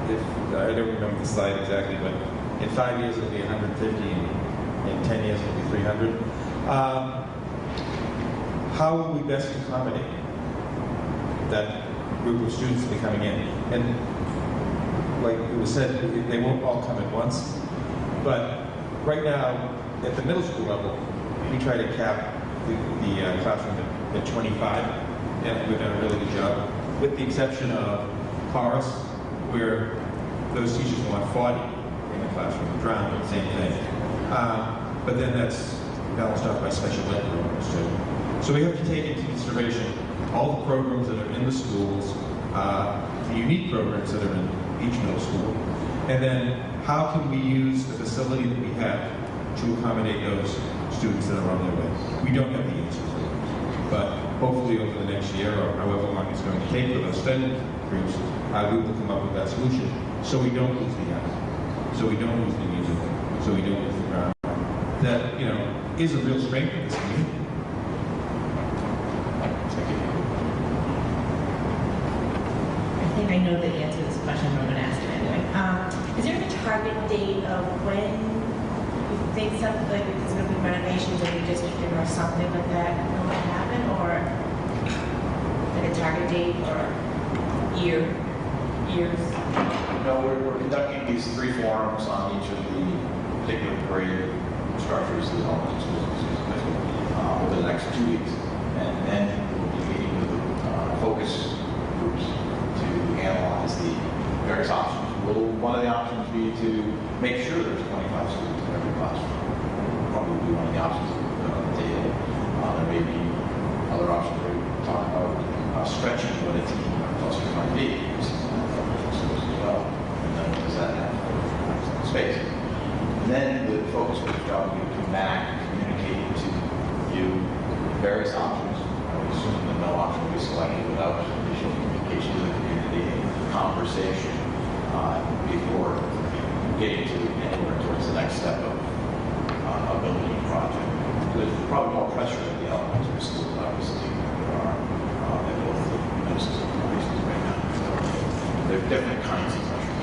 if I don't remember the slide exactly, but in 5 years it'll be 150, and in 10 years it'll be 300. How will we best accommodate that group of students that are coming in? And like it was said, they won't all come at once. But right now, at the middle school level, we try to cap the classroom at 25, and we've done a really good job, with the exception of chorus, where those teachers want 40 in the classroom. Drama, same thing. But then that's balanced out by special ed programs too. So we have to take into consideration all the programs that are in the schools, the unique programs that are in each middle school, and then how can we use the facility that we have to accommodate those students that are on their way. We don't have the answers, but hopefully over the next year, or however long it's going to take for those study groups, we will come up with that solution, so we don't lose the art, so we don't lose the music, so we don't lose the ground. That, is a real strength of this community. I think I know the answer to this question, but I'm going to ask it anyway. Is there a target date of when you think something like there's going to be renovations in your district or something like that going to happen, or like a target date or years? No, we're conducting these 3 forums on each of the particular grade structures of the elementary schools over the next 2 weeks. And then we'll be meeting with focus groups to analyze the various options. Will one of the options be to make sure there's 25 students in every classroom? Probably be one of the options that we'll put on the table. There may be other options where we talk about stretching what a team cluster might be. Well, and then does that have space? And then the focus group job will be to come back and communicate to you various options. I would assume that no option will be selected without additional communication to the community, conversation before getting to anywhere towards the next step of a building project. There's probably more pressure at the elementary schools, obviously, than there are at both the middle schools and high schools right now. There are different kinds of pressure.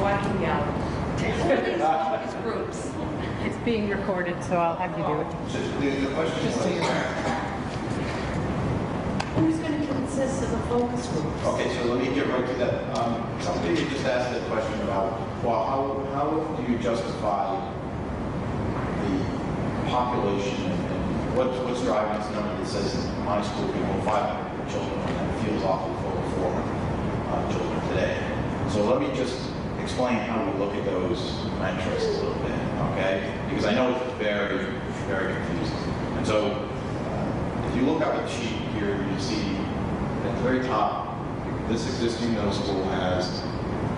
Watching out. Focus groups. It's being recorded, so I'll have you do it. So the question is, Who's going to consist of the focus groups? okay, so let me get right to that. Somebody just asked that question about, well, how do you justify the population and what's driving this number that says my school can hold 500 children and it feels awful for 400 children today. So let me just explain how we look at those metrics a little bit, okay? Because I know it's very very confusing. And so, if you look up at the sheet here, you see at the very top, this existing middle school has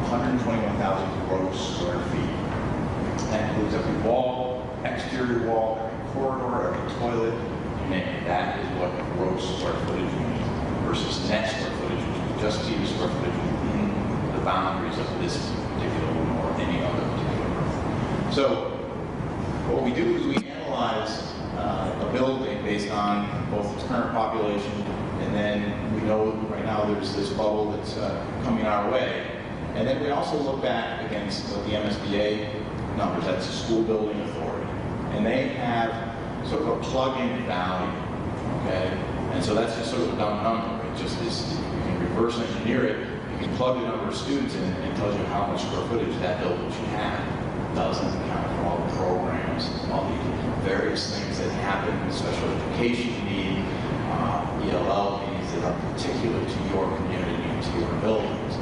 121,000 gross square feet. That includes every wall, exterior wall, every corridor, every toilet, you name it. That is what gross square footage means versus net square footage, which would just be the square footage within the boundaries of this particular room or any other particular room. So what we do is we analyze a building based on both its current population, and then we know right now there's this bubble that's coming our way. And then we also look back against what the MSBA numbers, that's the School Building Authority. And they have sort of a plug-in value, okay? And so that's just sort of a dumb number. It just is, you can reverse engineer it, you can plug the number of students in, and it tells you how much square footage that building should have. It doesn't account for all the programs, all the various things that happen, special education need, ELL needs that are particular to your community and to your buildings.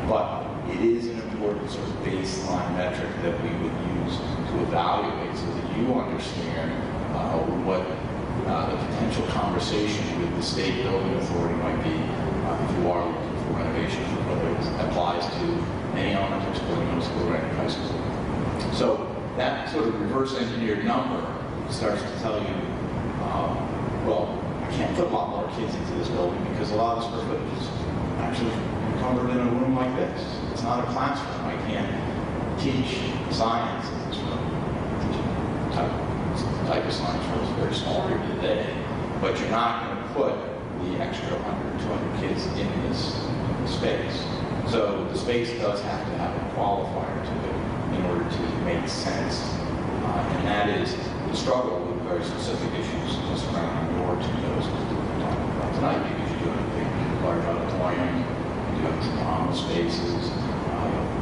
But it is an important sort of baseline metric that we would use to evaluate so that you understand what the potential conversation with the state building authority might be if you are looking for renovations, whether it applies to any elementary school, middle school, or any high school. So that sort of reverse engineered number starts to tell you, well, I can't put a lot more kids into this building because a lot of the square footage is actually covered in a room like this. It's not a classroom. I can't teach science in this room. Type of science room is very small here today, but you're not going to put the extra 100, 200 kids in this space. So the space does have to have a qualifier to it in order to make sense. And that is the struggle with very specific issues surrounding your two those we're talking about tonight, because you do have a big, large auditorium, you have some common spaces,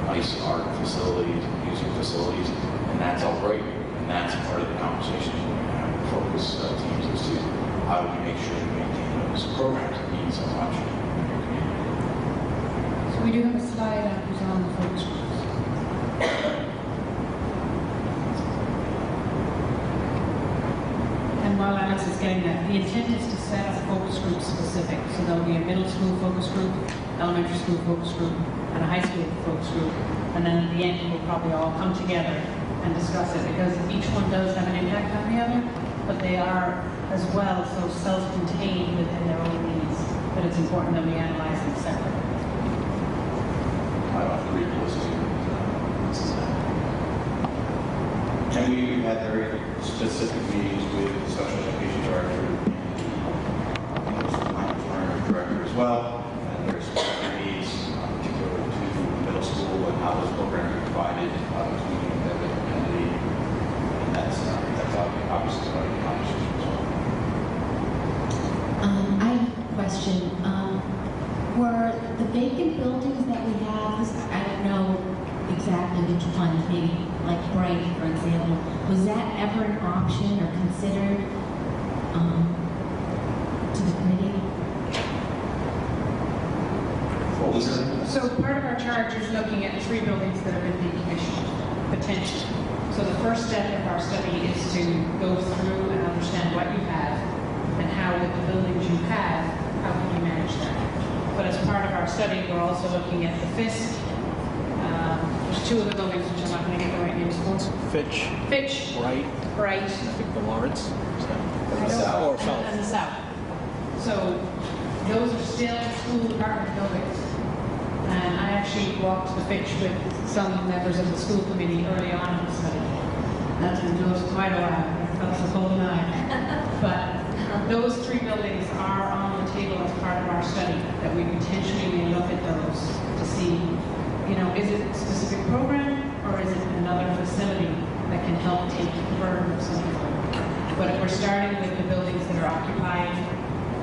nice art facilities, music facilities, and that's all great. And that's part of the conversation we're going to have with focus teams as to how do we make sure we maintain those programs that mean so much in your community. So we do have a slide that was on the focus groups. And while Alex is getting that, the intent is to set up focus groups specific. So there'll be a middle school focus group, elementary school focus group, and a high school focus group. And then at the end, we'll probably all come together and discuss it, because each one does have an impact on the other, but they are as well so self-contained within their own needs that it's important that we analyze them separately. I don't have to read the list here. And we had very specific meetings with the special education director and the enrollment director as well, and there's specific needs particular to middle school and how those programs are provided between obviously part of the conversation as well. I have a question. Were the vacant buildings that we have, I don't know exactly which ones, maybe like Bright, for example, was that ever an option or considered to the committee? So part of our charge is looking at 3 buildings that have been decommissioned, potentially. So the first step of our study is to go through and understand what you have and how with the buildings you have, how can you manage that. But as part of our study, we're also looking at the FISC. There's 2 of the buildings which I'm not going to get the right names for. Fitch. Bright. I think the Lawrence. And the South. So those are still school department buildings. And I actually walked the Fitch with some members of the school committee early on in the study. That's been close quite a while. That's a whole night. But those 3 buildings are on the table as part of our study, that we potentially may look at those to see, is it a specific program or is it another facility that can help take the burden of something. But if we're starting with the buildings that are occupied,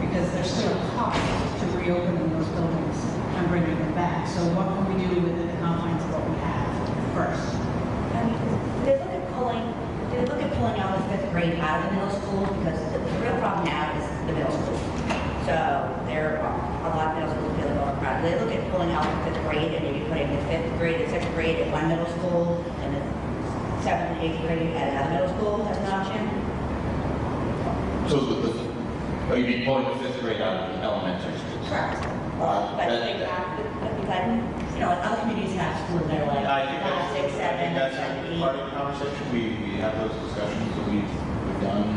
because there's still a cost to reopening those buildings and bringing them back. So what can we do within the confines of what we have first? Did they look at pulling out the 5th grade out of the middle school? Because the real problem now is the middle school. So there are a lot of middle schools feeling overcrowded. They look at pulling out the 5th grade and maybe putting the 5th grade and 6th grade at one middle school and the 7th and 8th grade at another middle school as an option. So you mean pulling the 5th grade out of the elementary schools? Correct. But I think you know, other communities have schools that are like I think 5, 6, 7, that's 7, 8. part of the conversation. We have those discussions that we've done.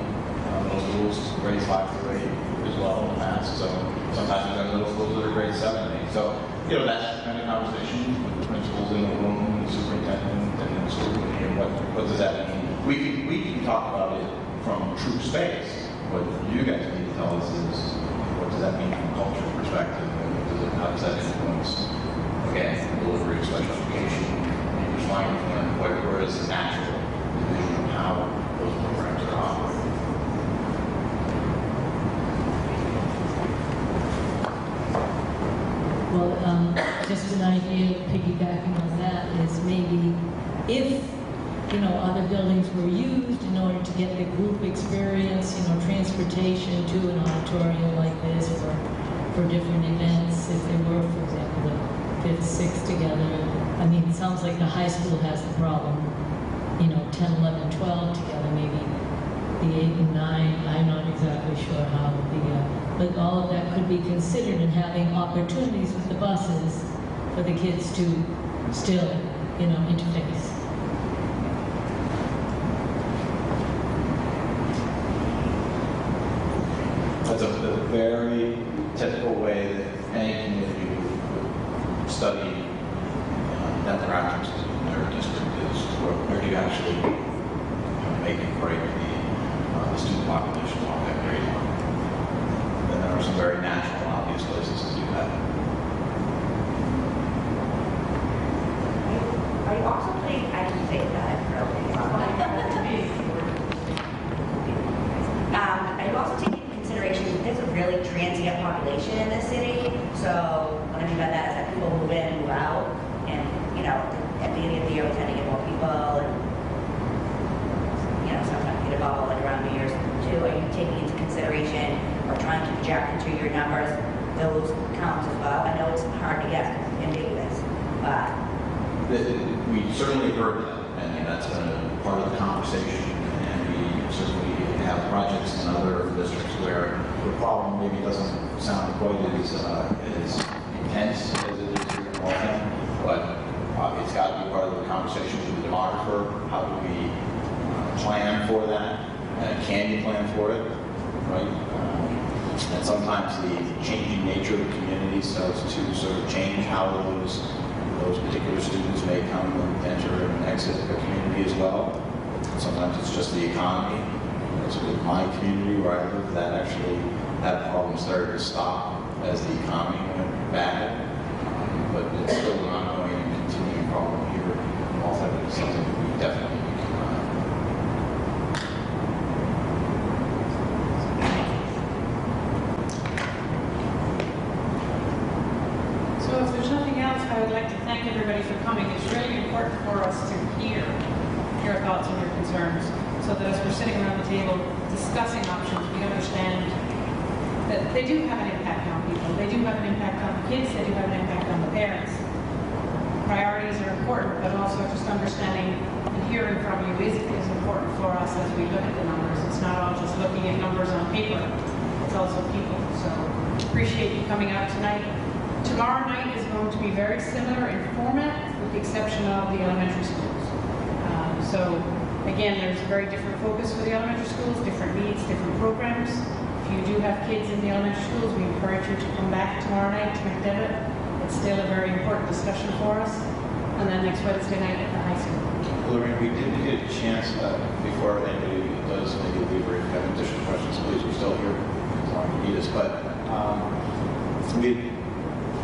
Those rules, grades 5 through 8 as well in the past. So sometimes we've done middle schools that are grades 7 and 8. So, you know, that's the kind of conversation with the principals in the room, the superintendent, and the school committee, and what does that mean? We can talk about it from true space. What you guys need to tell us is, what does that mean from a culture perspective? And how does that influence, again, delivery of special education, English language learning, where is the natural division of how those programs are operating? Well, just an idea, piggybacking on that, is maybe if, you know, other buildings were used in order to get the group experience, you know, transportation to an auditorium like this for different events, if they were, for example, the 5th, 6th together. I mean, it sounds like the high school has the problem, you know, 10, 11, 12 together, maybe the 8 and 9, I'm not exactly sure how but all of that could be considered in having opportunities with the buses for the kids to still, you know, interface. That's a very typical way that any community would study demographics in their district is where do you actually make and break the student population along that grade line. And there are some very natural and obvious places to do that. Are you also putting, I can say that, are you also taking into consideration that there's a really transient population in this city? So what I mean by that is that people move in, move out, and, you know, at the beginning of the year we tend to get more people, and, you know, sometimes get a bubble like around New Year's too. Are you taking into consideration or trying to project into your numbers those counts as well? I know it's hard to get ambiguous, but We certainly heard that, and that's been a part of the conversation. And we certainly have projects in other districts where the problem maybe doesn't sound quite as intense as it is here in Waltham, but it's got to be part of the conversation with the demographer. How do we plan for that? Can you plan for it? Right? And sometimes the changing nature of the community starts to sort of change how those particular students may come and enter and exit the community as well. Sometimes it's just the economy. So with my community where I live, that problem started to stop as the economy went bad. But it's still an ongoing and continuing problem here in Waltham. It's something that we definitely need to So if there's nothing else, I would like to thank everybody for coming. It's really important for us to hear your thoughts and your concerns, so that as we're sitting around the table discussing options, we understand that they do have an impact on people. They do have an impact on the kids. They do have an impact on the parents. Priorities are important, but also just understanding and hearing from you is important for us as we look at the numbers. It's not all just looking at numbers on paper. It's also people. So appreciate you coming out tonight. Tomorrow night is going to be very similar in format, with the exception of the elementary schools. So again, there's a very different focus for the elementary schools, different needs, different programs. If you do have kids in the elementary schools, we encourage you to come back tomorrow night to McDevitt. It's still a very important discussion for us. And then next Wednesday night at the high school. Lorraine, we didn't get a chance before anybody does maybe leave or if you have additional questions, please, we're still here as long as you need us. But we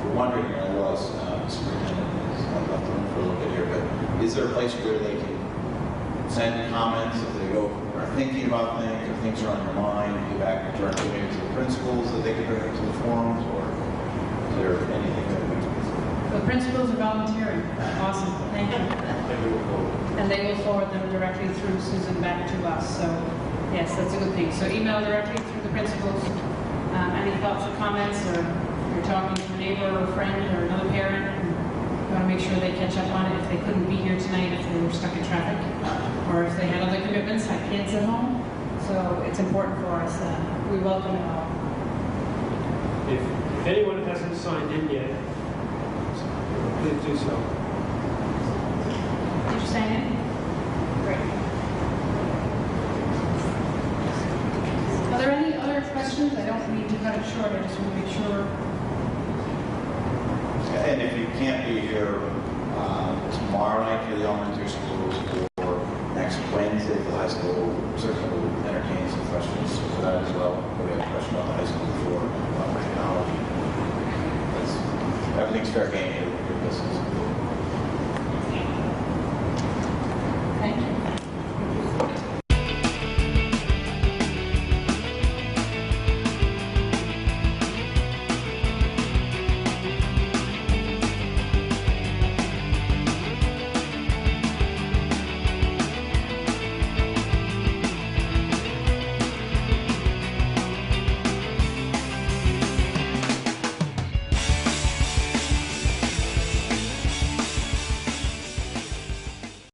were wondering, and I realize the superintendent has left the room for a little bit here, but is there a place where they can send comments if they are thinking about things or things are on your mind, get back directly maybe to the principals that they can bring up to the forums, or is there anything that we The principals are volunteering. Awesome. Thank you. And they will forward them directly through Susan back to us. So yes, that's a good thing. So email directly through the principals. Any thoughts or comments, or you're talking to a neighbor or a friend or another parent, and you want to make sure they catch up on it if they couldn't be here tonight, if they were stuck in traffic, or if they had other commitments like kids at home. So So it's important for us. We welcome it all. If anyone hasn't signed in yet, please do so. Did you sign in? Great. Are there any other questions? I don't mean to cut it short. I just want to make sure. And if you can't be here tomorrow night for the elementary schools or next Wednesday for the high school, certainly we'll entertain some questions for that as well. We have a question about the high school for technology. Everything's fair game here. This is